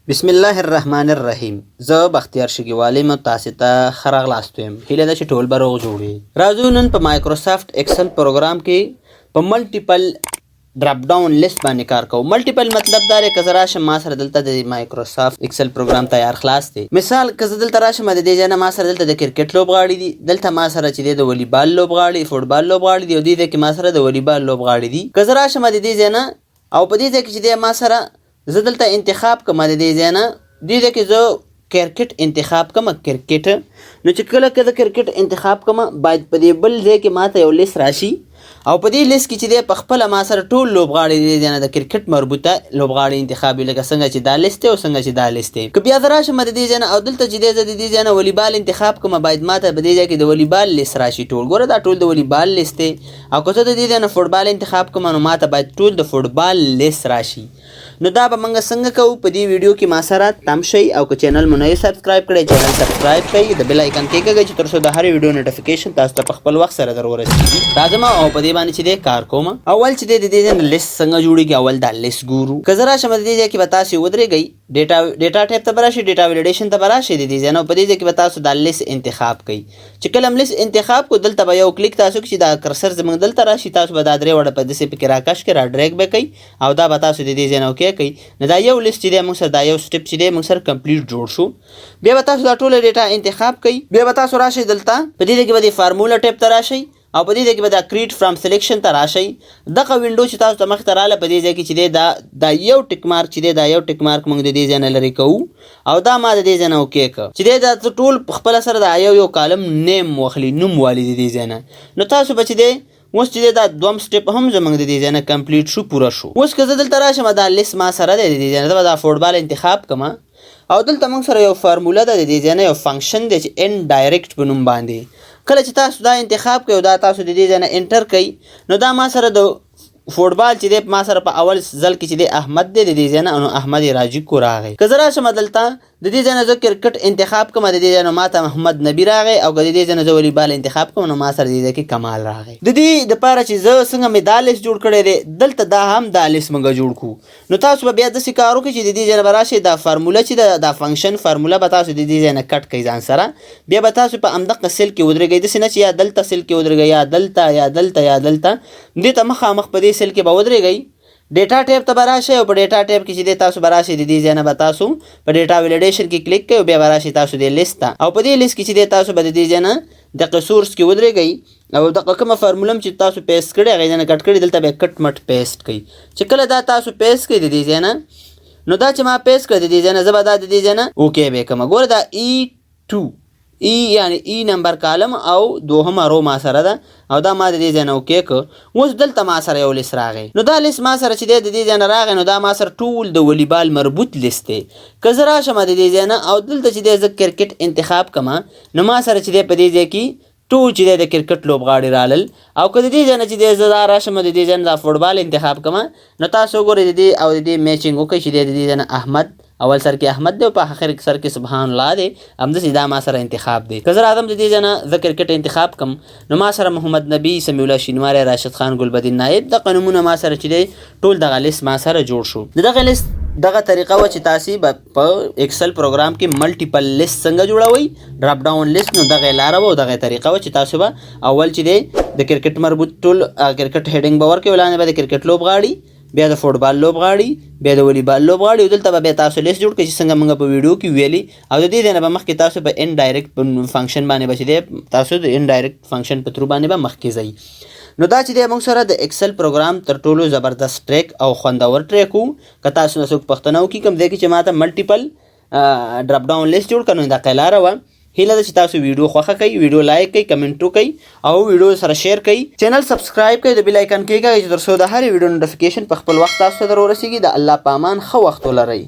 بسم الله الرحمن الرحیم. زه بختیار شګیوالی مو تاسو ته ښه راغلاست یم. هیله ده چې ټول به روغ جوړ وي. راځو نن په مایکروسافټ ایکسل پروګرام کې په ملټیپل ډراپ ډاون لیست باندې کار کوو. ملټیپل مطلب دا دی که زه راشم ما سره دلته د مایکروسافټ ایکسل پروګرام تیار خلاص دی. مثال که زه دلته راشم د دې ځای نه ما سره دلته د کرکټ لوبغاړي دي، دلته ما سره چې دی د ولیبال لوبغاړي، فوټبال لوبغاړي دي، او دې ځای کې ما سره د ولیبال لوبغاړي دي. که زه راشم د دې ځای نه او په دې ځای کې چې دی ما سره زه دلته انتخاب کوم د دې ځای نه دې ځای کې زه کرکټ انتخاب کوم کرکټ، نو چې کله که زه کرکټ انتخاب کوم باید په دې بل ځای کې ماته یو لیست راشي او په دې لیست کې چې دی په خپله ما سره ټول لوبغاړي دې ځای نه د کرکټ مربوطه لوبغاړي انتخاب وي، لکه څنګه چې دا لیست دی او څنګه چې دا لیست دی. که بیا زه راشم د دې ځای نه او دلته چې دی زه د دې ځای نه ولیبال انتخاب کوم باید ماته په دې ځای کې د ولیبال لیست راشي ټول. ګوره دا ټول د ولیبال لیست دی. او که زه د دې ځای نه فوټبال انتخاب کوم نو ماته باید ټول د فوټبال لیست راشي. نو دا به موږ څنګه کوو په دې ویډیو کې ما سره تم شئ، او که چینل مو نه یې سبسکرایب کړی چینل سبسکرایب کړئ، د بیل آیکن کېږئ چې تر څو د هرې ویډیو نوټیفیکیشن تاسو ته په خپل وخت سره در ورسېږي. راځم او په دې باندې چې دی کار کوم. اول چې دی د دې ځای نه لیست څنګه جوړېږي اول دا لیست ګورو. که زه راشم د دې ځای کې به تاسو ودرېږئ ډیټا ټیب ته به راشئ، ډیټا ویلیډیشن ته به راشئ د دې ځای نه، او په دې ځای کې به تاسو دا لیست انتخاب کوئ. چې کله هم لیست انتخاب کړو دلته به یو کلیک تاسو کړئ چې دا کرسر زموږ دلته راشي، تاسو به دا درې وړه په داسې پکې راکش کړئ، را ډریګ به کوئ او دا به تاسو د دې ځای نه اوکې کوئ. نو دا یو لیست چې دی موږ سره دا یو سټپ چې دی موږ سره کمپلیټ جوړ شو. بیا به تاسو دا ټوله ډیټا انتخاب کوئ. بیا به تاسو راشئ دلته په دې ځای کې به د فارمولا ټیب ته راشئ او په دې ځای کې به دا کریټ فرام سلیکشن ته راشئ. دغه وینډو چې تاسو ته مخې ته راغله په دې ځای کې چې دی دا یو ټیک مارک چې دی دا یو ټیک مارک موږ د دې ځای نه لرې کوو او دا ما د دې ځای نه اوکې کړه چې دی دا ټول خپله سره دا یو کالم نیم واخلي، نوم والي د دې ځای نه. نو تاسو به چې دی اوس چې دی دا دوم سټپ هم زموږ د دې ځای نه کمپلیټ شو، پوره شو. اوس که زه دلته راشم دا لیست ما سره دی د دې ځای نه، زه به دا فوټبال انتخاب کوم او دلته موږ سره یو فارموله ده د دې ځای نه، یو فنکشن دی چې ان ډایرکټ په نوم باندې. کله چې تاسو دا انتخاب کوئ او دا تاسو د دې ځای نه انټر کوئ نو دا ما سره د فوټبال چې دی ما سره په اول ځل کې چې دی احمد دی د دې ځای نه، نو احمد راجي کو راغی. که زه راشم دلته د دې ځای نه زه کرکټ انتخاب کوم د دې ځای نه ماته محمد نبي راغی، او که د دې ځای نه زه ولیبال انتخاب کوم نو ما سره دې ځای کې کمال راغی. د دې دپاره چې زه څنګه مې دا لیست جوړ کړی دی دلته دا هم دا لیست موږ جوړ کړو. نو تاسو به بیا داسې کار وکړئ چې د دې ځای نه به راشئ دا فارموله چې دا فنکشن فارموله به تاسو د دې ځای نه کټ کړئ ځان سره. بیا به تاسو په همدغه سیل کې ودرېږئ، داسې نه چې یا دلته سیل کې ودرېږئ یا دلته یا دلته یا دلته، دې ته مخامخ په دې سیل کې به ودرېږئ. ډیټا ټیب ته به راشئ او په ډیټا ټیب کې چې دی تاسو به راشئ د دې ځای نه به تاسو په ډیټا ویلیډیشن کې کلیک کوئ، بیا به راشئ تاسو د لیست ته او په دې لیست کې چې دی تاسو به د دې ځای نه دغه سورس کې ودرېږئ او دغه کومه فارموله چې تاسو پیسټ کړې هغې ځای نه کټ کړې دلته به یې کټ مټ پیسټ کوئ. چې کله دا تاسو پیسټ کړئ د دې ځای نه نو دا چې ما پیسټ کړ د دې ځای نه زه به دا د دې ځای نه اوکې به یې کوم. ګوره دا E2 یعنی ای نمبر کالم او دوهمه رو ما سره ده او دا ما د دې ځای نه اوکې کړ. اوس دلته ما سره یو لیست راغی، نو دا لیست ما سره چې دی د دې ځای نه راغی نو دا ما سره ټول د ولیبال مربوط لیست دی. که زه راشم د دې ځای نه او دلته چې دی زه کرکټ انتخاب کوم نو ما سره چې دی په دې ځای کې ټول چې دی د کرکټ لوبغاړي رالل، او که د دې ځای نه چې دی زه دا راشم د دې ځای نه دا فوټبال انتخاب کوم نو تاسو وګورئ د دې او د دې میچنګ وکړئ چې دی د دې ځای نه احمد اول سر کې احمد دی او په آخر سر کې سبحان الله دی، همداسې دا ما سره انتخاب دی. که زه راځم د دې ځای نه زه کرکټ انتخاب کړم نو ما سره محمد نبي، سمیع الله شینواری، راشد خان، ګلبدین نایب، دغه نومونه ما سره چې دی ټول دغه لیست ما سره جوړ شو. د دغه لیست دغه طریقه وه چې تاسې به په ایکسل پروګرام کې ملټیپل لیست څنګه جوړوئ ډراپ ډاون لیست، نو دغه لاره وه او دغه طریقه وه چې تاسو به اول چې دی د کرکټ مربوط ټول کرکټ هیډینګ به ورکوئ، ولاندې به د کرکټ لوبغاړي، بیا د فوټبال لوبغاړي، بیا د ولیبال لوبغاړي، او دلته به بیا تاسو لیست جوړ کړئ چې څنګه موږ په ویډیو کې ویلي، او د دې ځای نه به مخکې تاسو په ان ډایرکټ فنکشن باندې به چې دی تاسو د ان ډایرکټ فنکشن په تھرو باندې به مخکې ځئ. نو دا چې دی موږ سره د ایکسل پروګرام تر ټولو زبردست ټریک او خوندور ټریک وو. که تاسو نه څوک پوښتنه وکړي کوم ځای کې چې ماته ملټیپل ډراپ ډاون لیست جوړ کړو نو دغه لاره وه. هیله ده چې تاسو ویډیو خوښه کړئ، ویډیو لایک کړئ، کمنټ وکړئ او ویډیو سره شیر کړئ، چینل سبسکرایب کړئ، د بیل آیکن کېږئ چې تر څو د هرې ویډیو نوټیفیکیشن په خپل وخت تاسو ته در ورسیږي. د الله په امان ښه وخت ولرئ.